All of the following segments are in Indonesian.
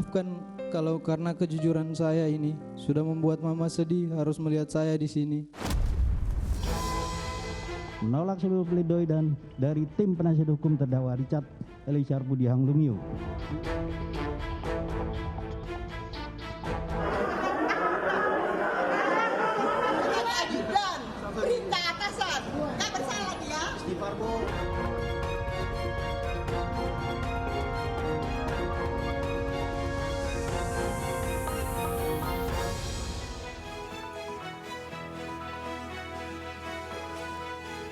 Maafkan kalau karena kejujuran saya ini sudah membuat Mama sedih harus melihat saya di sini. Menolak seluruh pledoi dan dari tim penasihat hukum terdakwa Richard Eliezer Budiang Lumiu. Ada ajudan, perintah atasan, nggak bersalah dia. Istighfar, Bu.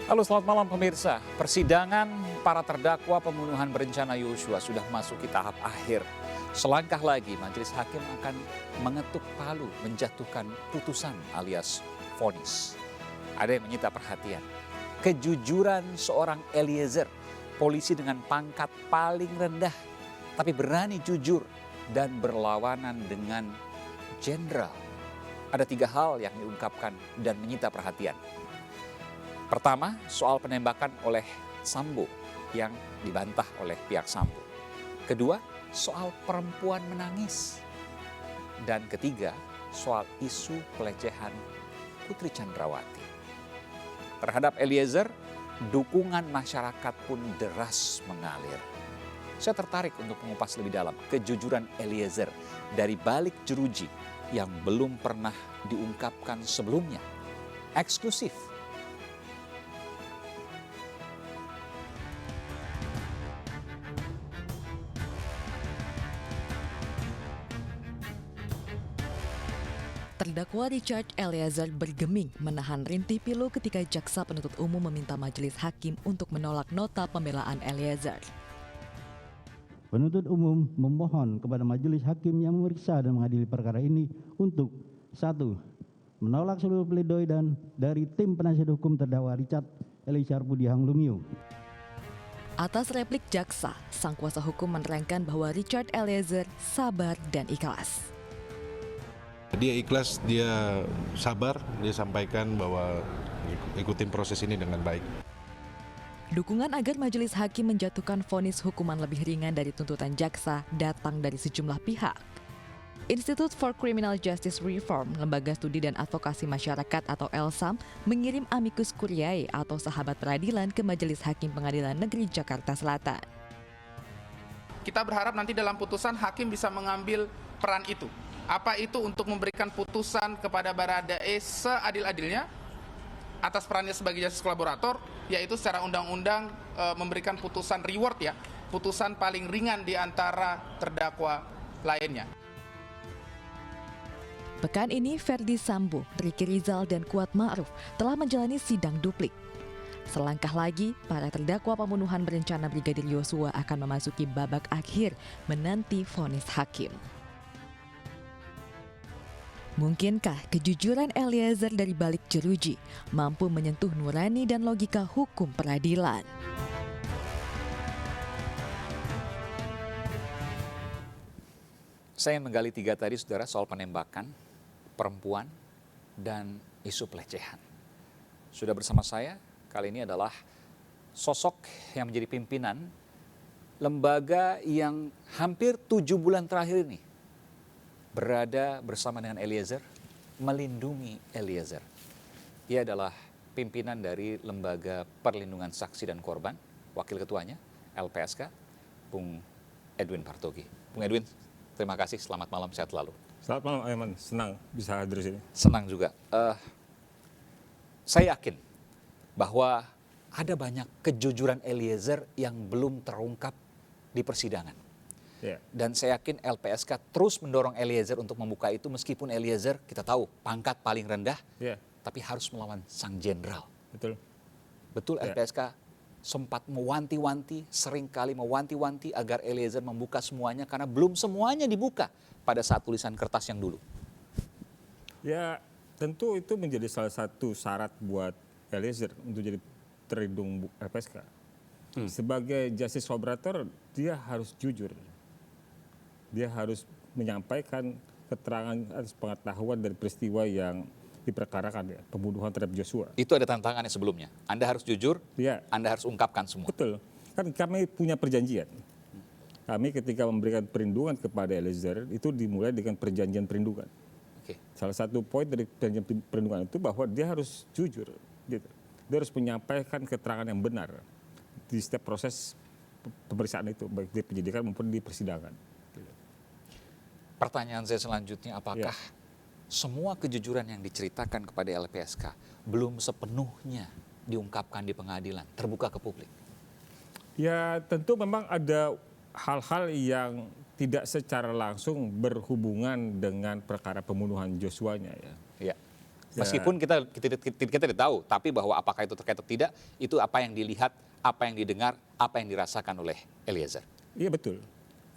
Halo, selamat malam pemirsa. Persidangan para terdakwa pembunuhan berencana Yosua sudah memasuki tahap akhir. Selangkah lagi majelis hakim akan mengetuk palu menjatuhkan putusan alias vonis. Ada yang menyita perhatian. Kejujuran seorang Eliezer, polisi dengan pangkat paling rendah, tapi berani jujur dan berlawanan dengan jenderal. Ada 3 hal yang diungkapkan dan menyita perhatian. Pertama, soal penembakan oleh Sambo yang dibantah oleh pihak Sambo. Kedua, soal perempuan menangis. Dan ketiga, soal isu pelecehan Putri Chandrawati. Terhadap Eliezer, dukungan masyarakat pun deras mengalir. Saya tertarik untuk mengupas lebih dalam kejujuran Eliezer dari balik jeruji yang belum pernah diungkapkan sebelumnya. Eksklusif. Terdakwa Richard Eliezer bergeming menahan rintih pilu ketika jaksa penuntut umum meminta majelis hakim untuk menolak nota pembelaan Eliezer. Penuntut umum memohon kepada majelis hakim yang memeriksa dan mengadili perkara ini untuk 1. Menolak seluruh pledoi dan dari tim penasihat hukum terdakwa Richard Eliezer Budiang Lumiu. Atas replik jaksa, sang kuasa hukum menerangkan bahwa Richard Eliezer sabar dan ikhlas. Dia ikhlas, dia sabar, dia sampaikan bahwa ikutin proses ini dengan baik. Dukungan agar majelis hakim menjatuhkan vonis hukuman lebih ringan dari tuntutan jaksa datang dari sejumlah pihak. Institute for Criminal Justice Reform, Lembaga Studi dan Advokasi Masyarakat atau LSAM, mengirim amicus curiae atau sahabat peradilan ke Majelis Hakim Pengadilan Negeri Jakarta Selatan. Kita berharap nanti dalam putusan hakim bisa mengambil peran itu. Apa itu untuk memberikan putusan kepada Baradae seadil-adilnya atas perannya sebagai justice kolaborator, yaitu secara undang-undang memberikan putusan reward ya, putusan paling ringan di antara terdakwa lainnya. Pekan ini Ferdi Sambo, Ricky Rizal, dan Kuat Ma'ruf telah menjalani sidang duplik. Selangkah lagi, para terdakwa pembunuhan berencana Brigadir Yosua akan memasuki babak akhir menanti vonis hakim. Mungkinkah kejujuran Eliezer dari balik jeruji mampu menyentuh nurani dan logika hukum peradilan? Saya menggali 3 tadi, saudara, soal penembakan, perempuan, dan isu pelecehan. Sudah bersama saya, kali ini adalah sosok yang menjadi pimpinan lembaga yang hampir 7 bulan terakhir ini berada bersama dengan Eliezer, melindungi Eliezer. Ia adalah pimpinan dari Lembaga Perlindungan Saksi dan Korban, wakil ketuanya LPSK, Bung Edwin Partogi. Bung Edwin, terima kasih, selamat malam, sehat selalu. Selamat malam Aiman, senang bisa hadir di sini. Senang juga. Saya yakin bahwa ada banyak kejujuran Eliezer yang belum terungkap di persidangan. Yeah. Dan saya yakin LPSK terus mendorong Eliezer untuk membuka itu, meskipun Eliezer kita tahu pangkat paling rendah, tapi harus melawan sang jenderal. Betul. Betul, LPSK sempat mewanti-wanti, seringkali mewanti-wanti agar Eliezer membuka semuanya karena belum semuanya dibuka pada saat tulisan kertas yang dulu. Ya, tentu itu menjadi salah satu syarat buat Eliezer untuk jadi terlindung LPSK. Sebagai justice collaborator, dia harus jujur. Dia harus menyampaikan keterangan atas pengetahuan dari peristiwa yang diperkarakan, ya, pembunuhan terhadap Joshua. Itu ada tantangannya sebelumnya. Anda harus jujur, Anda harus ungkapkan semua. Betul. Kan kami punya perjanjian. kami ketika memberikan perlindungan kepada Eliezer itu dimulai dengan perjanjian perlindungan. Oke. Salah satu poin dari perjanjian perlindungan itu bahwa dia harus jujur, gitu. Dia harus menyampaikan keterangan yang benar di setiap proses pemeriksaan itu, baik di penyidikan maupun di persidangan. Pertanyaan saya selanjutnya, apakah semua kejujuran yang diceritakan kepada LPSK belum sepenuhnya diungkapkan di pengadilan, terbuka ke publik? Ya tentu memang ada hal-hal yang tidak secara langsung berhubungan dengan perkara pembunuhan Joshua-nya ya. Ya. Meskipun kita tidak tahu, tapi bahwa apakah itu terkait atau tidak, itu apa yang dilihat, apa yang didengar, apa yang dirasakan oleh Eliezer. Iya betul.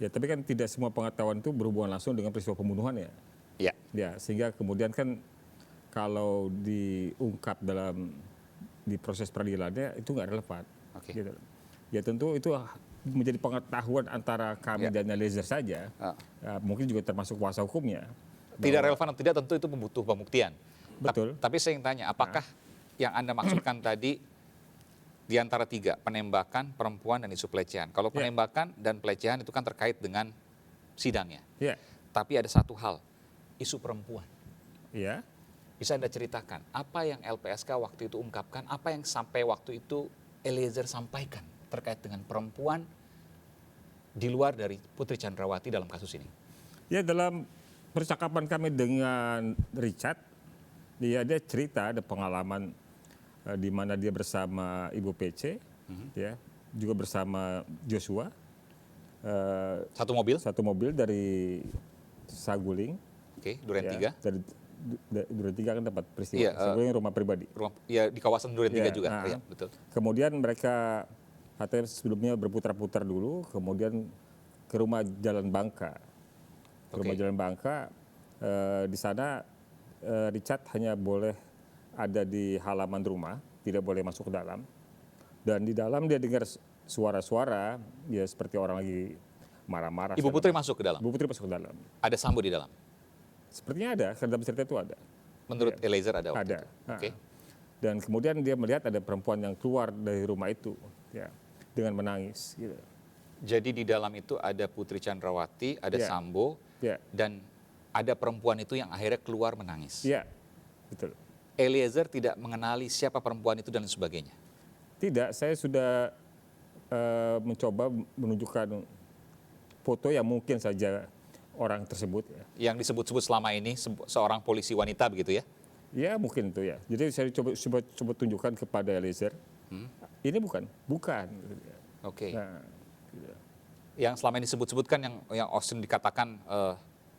Ya tapi kan tidak semua pengetahuan itu berhubungan langsung dengan peristiwa pembunuhan ya. Ya. Ya sehingga kemudian kan kalau diungkap di proses peradilannya itu nggak relevan. Oke. Gitu. Ya tentu itu menjadi pengetahuan antara kami dan Eliezer saja. Ya, mungkin juga termasuk kuasa hukumnya. Tidak relevan atau tidak tentu itu membutuhkan pembuktian. Betul. Tapi saya ingin tanya, apakah yang Anda maksudkan tadi di antara tiga, penembakan, perempuan, dan isu pelecehan? Kalau penembakan dan pelecehan itu kan terkait dengan sidangnya. Ya. Tapi ada satu hal, isu perempuan. Ya. Bisa Anda ceritakan, apa yang LPSK waktu itu ungkapkan, apa yang sampai waktu itu Eliezer sampaikan terkait dengan perempuan di luar dari Putri Chandrawati dalam kasus ini? Ya dalam percakapan kami dengan Richard, dia cerita ada pengalaman di mana dia bersama Ibu PC, ya, juga bersama Joshua. Satu mobil? Satu mobil dari Saguling. Oke, Duren ya, 3. Dari Duren 3 kan tempat peristiwa. Iya, Saguling rumah pribadi. Ya di kawasan Duren 3 juga. Nah, Ya, betul. Kemudian mereka katanya sebelumnya berputar-putar dulu, kemudian ke rumah Jalan Bangka. Ke rumah Jalan Bangka, di sana Richard hanya boleh ada di halaman rumah, tidak boleh masuk ke dalam. Dan di dalam dia dengar suara-suara, ya seperti orang lagi marah-marah. Ibu Putri masuk ke dalam? Ibu Putri masuk ke dalam. Ada Sambo di dalam? Sepertinya ada, karena dalam cerita itu ada. Menurut Eliezer ada waktu Ada. itu? Oke. Dan kemudian dia melihat ada perempuan yang keluar dari rumah itu, ya, dengan menangis. Gitu. Jadi di dalam itu ada Putri Chandrawati, ada Sambo, dan ada perempuan itu yang akhirnya keluar menangis. Iya, betul. Eliezer tidak mengenali siapa perempuan itu dan sebagainya? Tidak, saya sudah mencoba menunjukkan foto yang mungkin saja orang tersebut. Ya. Yang disebut-sebut selama ini seorang polisi wanita begitu ya? Ya mungkin itu ya. Jadi saya coba tunjukkan kepada Eliezer. Ini bukan. Oke. Nah, gitu. Yang selama ini disebut-sebutkan yang Austin dikatakan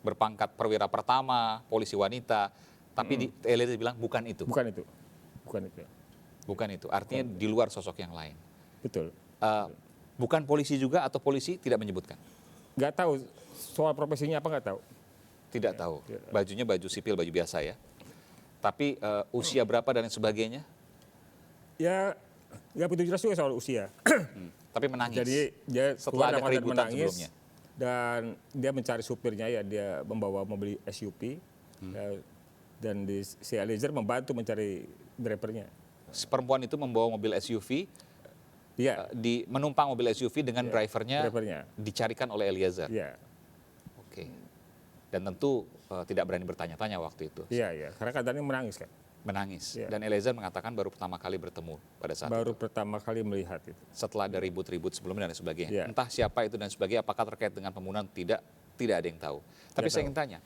berpangkat perwira pertama, polisi wanita, tapi Eliezer bilang bukan itu. Bukan itu. Bukan itu. Artinya di luar sosok yang lain. Betul. Bukan polisi juga atau polisi tidak menyebutkan? Nggak tahu soal profesinya apa nggak tahu. Tidak tahu. Bajunya baju sipil, baju biasa ya. Tapi usia berapa dan lain sebagainya? Ya nggak begitu jelas juga soal usia. Tapi menangis. Jadi dia setelah ada keributan menangis, sebelumnya. Dan dia mencari supirnya ya, dia membawa mobil SUV. Dan si Eliezer membantu mencari drivernya. Perempuan itu membawa mobil SUV, menumpang mobil SUV dengan drivernya dicarikan oleh Eliezer. Iya. Oke. Dan tentu tidak berani bertanya-tanya waktu itu. Iya, karena katanya menangis kan. Menangis. Dan Eliezer mengatakan baru pertama kali bertemu pada saat itu. Baru pertama kali melihat itu. Setelah ada ribut-ribut sebelumnya dan sebagainya. Ya. Entah siapa itu dan sebagainya, apakah terkait dengan pembunuhan, tidak ada yang tahu. Tapi saya ingin tanya,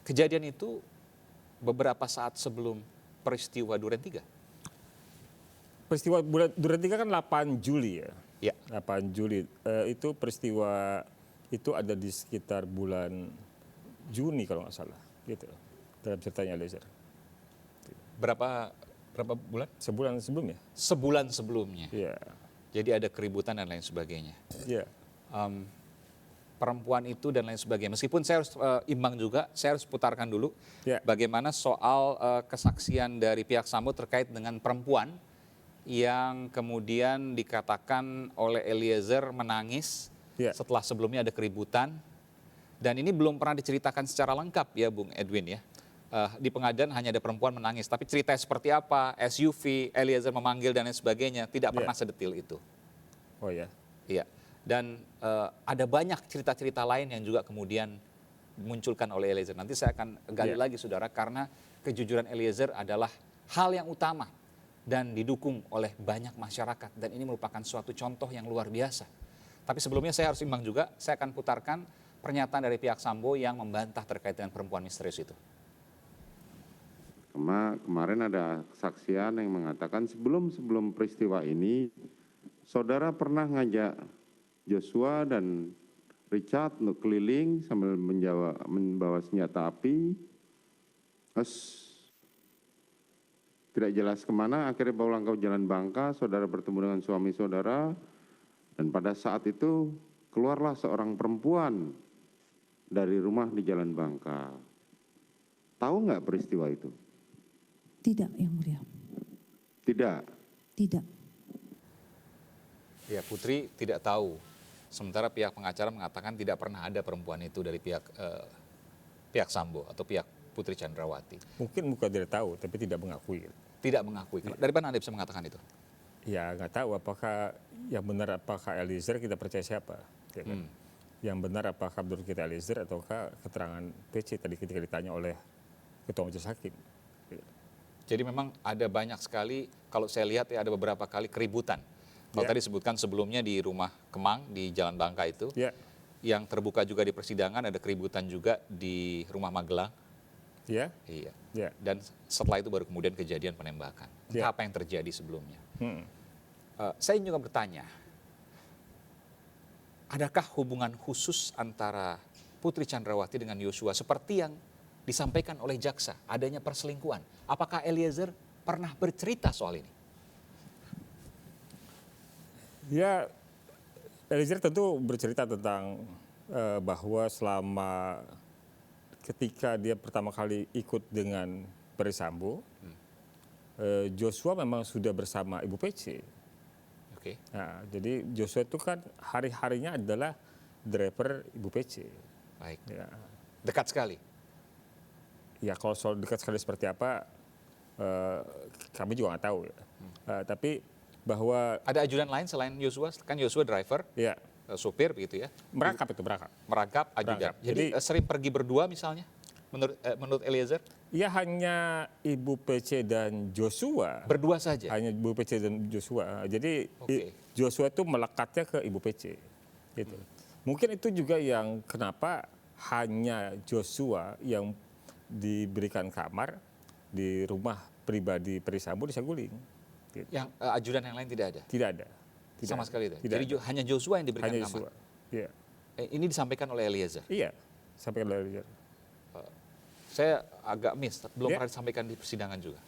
kejadian itu beberapa saat sebelum peristiwa Duren 3? Peristiwa Duren 3 kan 8 Juli ya. Ya. 8 Juli. Itu peristiwa itu ada di sekitar bulan Juni kalau nggak salah. Gitu. Dalam ceritanya Eliezer. Berapa bulan? Sebulan sebelumnya. Sebulan sebelumnya. Iya. Jadi ada keributan dan lain sebagainya. Iya. Perempuan itu dan lain sebagainya. Meskipun saya harus imbang juga, saya harus putarkan dulu bagaimana soal kesaksian dari pihak Sambo terkait dengan perempuan yang kemudian dikatakan oleh Eliezer menangis setelah sebelumnya ada keributan. Dan ini belum pernah diceritakan secara lengkap ya Bung Edwin ya. Di pengadilan hanya ada perempuan menangis, tapi ceritanya seperti apa, SUV, Eliezer memanggil dan lain sebagainya, tidak pernah sedetil itu. Oh ya? Iya. Dan ada banyak cerita-cerita lain yang juga kemudian dimunculkan oleh Eliezer. Nanti saya akan gali lagi saudara, karena kejujuran Eliezer adalah hal yang utama dan didukung oleh banyak masyarakat. Dan ini merupakan suatu contoh yang luar biasa. Tapi sebelumnya saya harus imbang juga, saya akan putarkan pernyataan dari pihak Sambo yang membantah terkait dengan perempuan misterius itu. Kemarin ada kesaksian yang mengatakan sebelum peristiwa ini, saudara pernah ngajak Joshua dan Richard untuk keliling sambil membawa senjata api. Terus tidak jelas kemana, akhirnya pulang ke Jalan Bangka, saudara bertemu dengan suami saudara, dan pada saat itu keluarlah seorang perempuan dari rumah di Jalan Bangka. Tahu nggak peristiwa itu? Tidak, Yang Mulia. Tidak. Tidak. Ya, Putri tidak tahu. Sementara pihak pengacara mengatakan tidak pernah ada perempuan itu dari pihak Sambo atau pihak Putri Chandrawati. Mungkin bukan tidak tahu, tapi tidak mengakui. Tidak mengakui. Dari mana Anda bisa mengatakan itu? Ya nggak tahu apakah yang benar apakah Eliezer, kita percaya siapa. Ya kan? Yang benar apakah menurut kita Eliezer ataukah keterangan PC tadi ketika ditanya oleh Ketua Majelis Hakim. Jadi memang ada banyak sekali, kalau saya lihat ya ada beberapa kali keributan. Kalau tadi disebutkan sebelumnya di rumah Kemang di Jalan Bangka itu, yang terbuka juga di persidangan, ada keributan juga di rumah Magelang. Iya. Dan setelah itu baru kemudian kejadian penembakan. Entah apa yang terjadi sebelumnya. Saya juga bertanya, adakah hubungan khusus antara Putri Chandrawati dengan Yosua seperti yang disampaikan oleh jaksa, adanya perselingkuhan? Apakah Eliezer pernah bercerita soal ini? Ya, Eliezer tentu bercerita tentang bahwa selama ketika dia pertama kali ikut dengan Ferry Sambo, Joshua memang sudah bersama Ibu PC. Nah, jadi Joshua itu kan hari-harinya adalah driver Ibu PC. Baik. Ya. Dekat sekali. Ya kalau soal dekat sekali seperti apa, kami juga nggak tahu. Ya. Tapi bahwa ada ajudan lain selain Yosua, kan Yosua driver, supir begitu ya? Merangkap itu, merangkap. Merangkap ajudan. Jadi sering pergi berdua misalnya, menurut Eliezer? Ya hanya Ibu PC dan Joshua. Berdua saja? Hanya Ibu PC dan Joshua. Jadi Joshua itu melekatnya ke Ibu PC. Gitu. Mungkin itu juga yang kenapa hanya Joshua yang diberikan kamar di rumah pribadi Ferry Sambo di Saguling. Gitu. Yang ajudan yang lain tidak ada? Tidak ada. Sama sekali tidak? Tidak Jadi ada. hanya Joshua yang diberikan hanya kamar? Joshua. Iya. Ini disampaikan oleh Eliezer? Iya, sampaikan oleh Eliezer. Saya agak miss, belum pernah disampaikan di persidangan juga?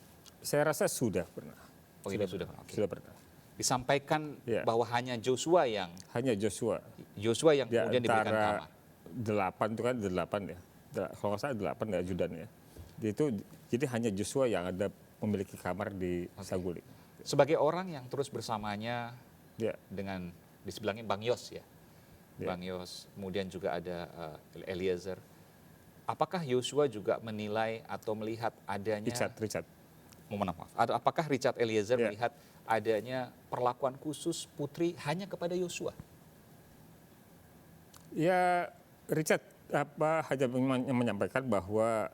Saya rasa sudah pernah. Oh ini sudah pernah? Sudah pernah. Disampaikan bahwa hanya Joshua yang... Hanya Joshua. Joshua yang kemudian diberikan kamar? 8 itu kan 8 ya. Kalau nggak salah 8 ya ajudan ya. Jadi hanya Joshua yang ada memiliki kamar di Saguling. Sebagai orang yang terus bersamanya dengan di sebelahnya Bang Yos ya. Bang Yos, kemudian juga ada Eliezer. Apakah Yosua juga menilai atau melihat adanya... Richard. Mohon maaf. Apakah Richard Eliezer melihat adanya perlakuan khusus Putri hanya kepada Yosua? Ya, Richard hanya menyampaikan bahwa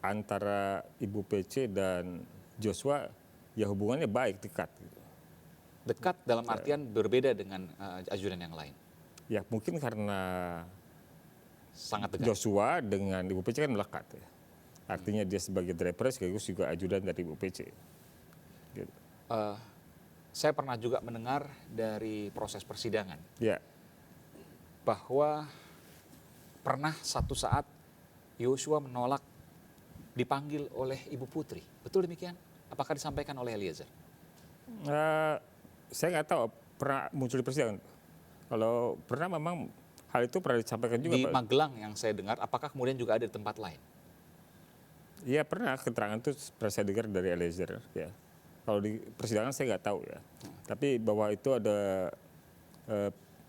antara Ibu PC dan Joshua ya hubungannya baik, dekat. Dekat dalam artian berbeda dengan ajudan yang lain? Ya mungkin karena sangat dekat. Joshua dengan Ibu PC kan melekat ya. Artinya dia sebagai driver sekaligus juga ajudan dari Ibu PC. Gitu. Saya pernah juga mendengar dari proses persidangan. Ya. Bahwa pernah satu saat Yosua menolak dipanggil oleh Ibu Putri. Betul demikian? Apakah disampaikan oleh Eliezer? Saya nggak tahu pernah muncul di persidangan. Kalau pernah memang hal itu pernah disampaikan juga. Di Magelang yang saya dengar, apakah kemudian juga ada di tempat lain? Iya pernah, keterangan itu pernah saya dengar dari Eliezer. Ya. Kalau di persidangan saya nggak tahu ya. Tapi bahwa itu ada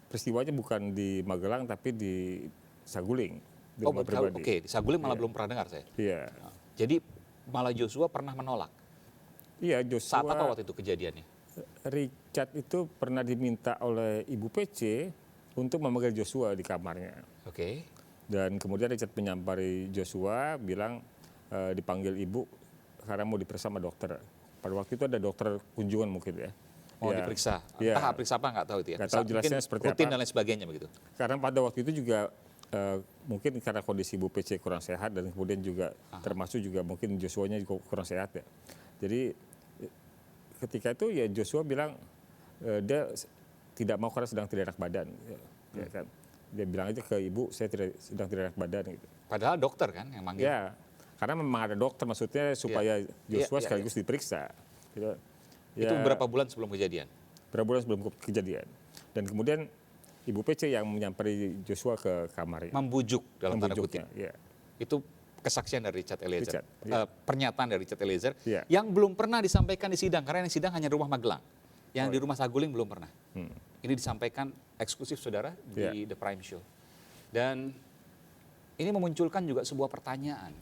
peristiwanya bukan di Magelang tapi di Saguling. Di rumah pribadi. Oke, di Saguling malah belum pernah dengar saya. Iya. Jadi malah Joshua pernah menolak? Iya, Joshua. Saat apa waktu itu kejadiannya? Richard itu pernah diminta oleh Ibu PC untuk memanggil Joshua di kamarnya. Oke. Dan kemudian Richard menyampari Joshua, bilang dipanggil ibu karena mau diperiksa sama dokter. Pada waktu itu ada dokter kunjungan mungkin ya. Mau diperiksa. Ya. Entah periksa apa nggak tahu itu ya. Nggak tahu jelasnya Mungkin seperti rutin apa. dan lain sebagainya begitu. Karena pada waktu itu juga mungkin karena kondisi Ibu PC kurang sehat dan kemudian juga termasuk juga mungkin Joshua-nya juga kurang sehat ya. Jadi ketika itu ya Joshua bilang dia tidak mau karena sedang tidak enak badan. Ya kan? Dia bilang aja ke ibu, saya sedang tidak enak badan. Gitu. Padahal dokter kan yang manggil. Ya, karena memang ada dokter maksudnya supaya Joshua sekaligus diperiksa. Gitu. Itu berapa bulan sebelum kejadian? Berapa bulan sebelum kejadian. Dan kemudian Ibu PC yang menyampari Joshua ke kamarnya. Membujuk dalam tanda kutip. Ya. Itu kesaksian dari Richard Eliezer. Pernyataan dari Richard Eliezer yang belum pernah disampaikan di sidang. Karena yang sidang hanya rumah Magelang. Yang di rumah Saguling belum pernah. Ini disampaikan eksklusif saudara di The Prime Show. Dan ini memunculkan juga sebuah pertanyaan.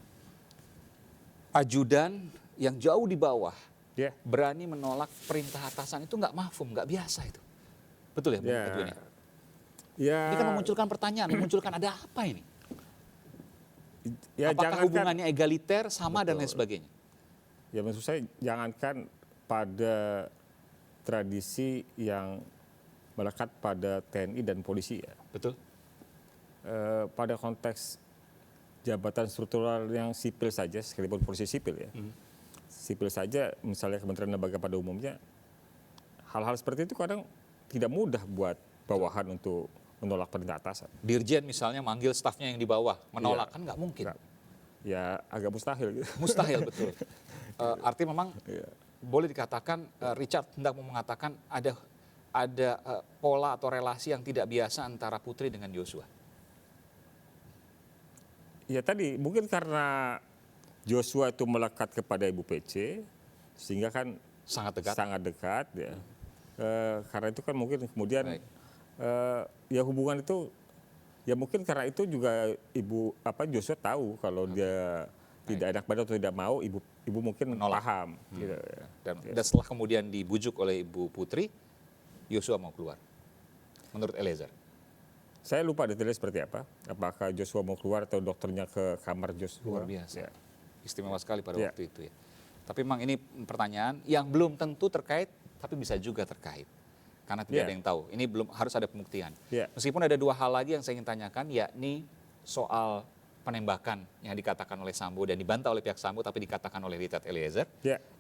Ajudan yang jauh di bawah berani menolak perintah atasan itu nggak mafhum, nggak biasa itu. Betul ya, Bung Edwin? Ini kan memunculkan pertanyaan, memunculkan ada apa ini? Apakah hubungannya egaliter, sama dan lain sebagainya? Ya maksud saya jangankan pada tradisi yang melekat pada TNI dan polisi ya. Betul. Pada konteks jabatan struktural yang sipil saja, sekalipun polisi sipil ya. Sipil saja, misalnya Kementerian Lembaga pada umumnya, hal-hal seperti itu kadang tidak mudah buat bawahan untuk menolak perintah atasan. Dirjen misalnya manggil stafnya yang di bawah, menolak kan nggak mungkin. Ya agak mustahil. Gitu. Mustahil betul. Artinya memang boleh dikatakan Richard hendak mengatakan ada pola atau relasi yang tidak biasa antara Putri dengan Joshua. Ya tadi mungkin karena Joshua itu melekat kepada Ibu PC sehingga kan sangat dekat ya. Karena itu kan mungkin kemudian ya hubungan itu ya mungkin karena itu juga Joshua tahu kalau dia tidak enak badan atau tidak mau, ibu mungkin paham. Gitu, ya. Dan setelah kemudian dibujuk oleh Ibu Putri, Joshua mau keluar. Menurut Eliezer. Saya lupa detailnya seperti apa. Apakah Joshua mau keluar atau dokternya ke kamar Joshua. Luar biasa. Ya. Istimewa sekali pada waktu itu ya. Tapi memang ini pertanyaan yang belum tentu terkait, tapi bisa juga terkait. Karena tidak ada yang tahu. Ini belum harus ada pembuktian. Meskipun ada dua hal lagi yang saya ingin tanyakan, yakni soal penembakan yang dikatakan oleh Sambo dan dibantah oleh pihak Sambo tapi dikatakan oleh Richard Eliezer.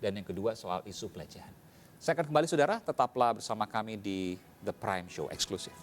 Dan yang kedua soal isu pelecehan. Saya akan kembali saudara, tetaplah bersama kami di The Prime Show eksklusif.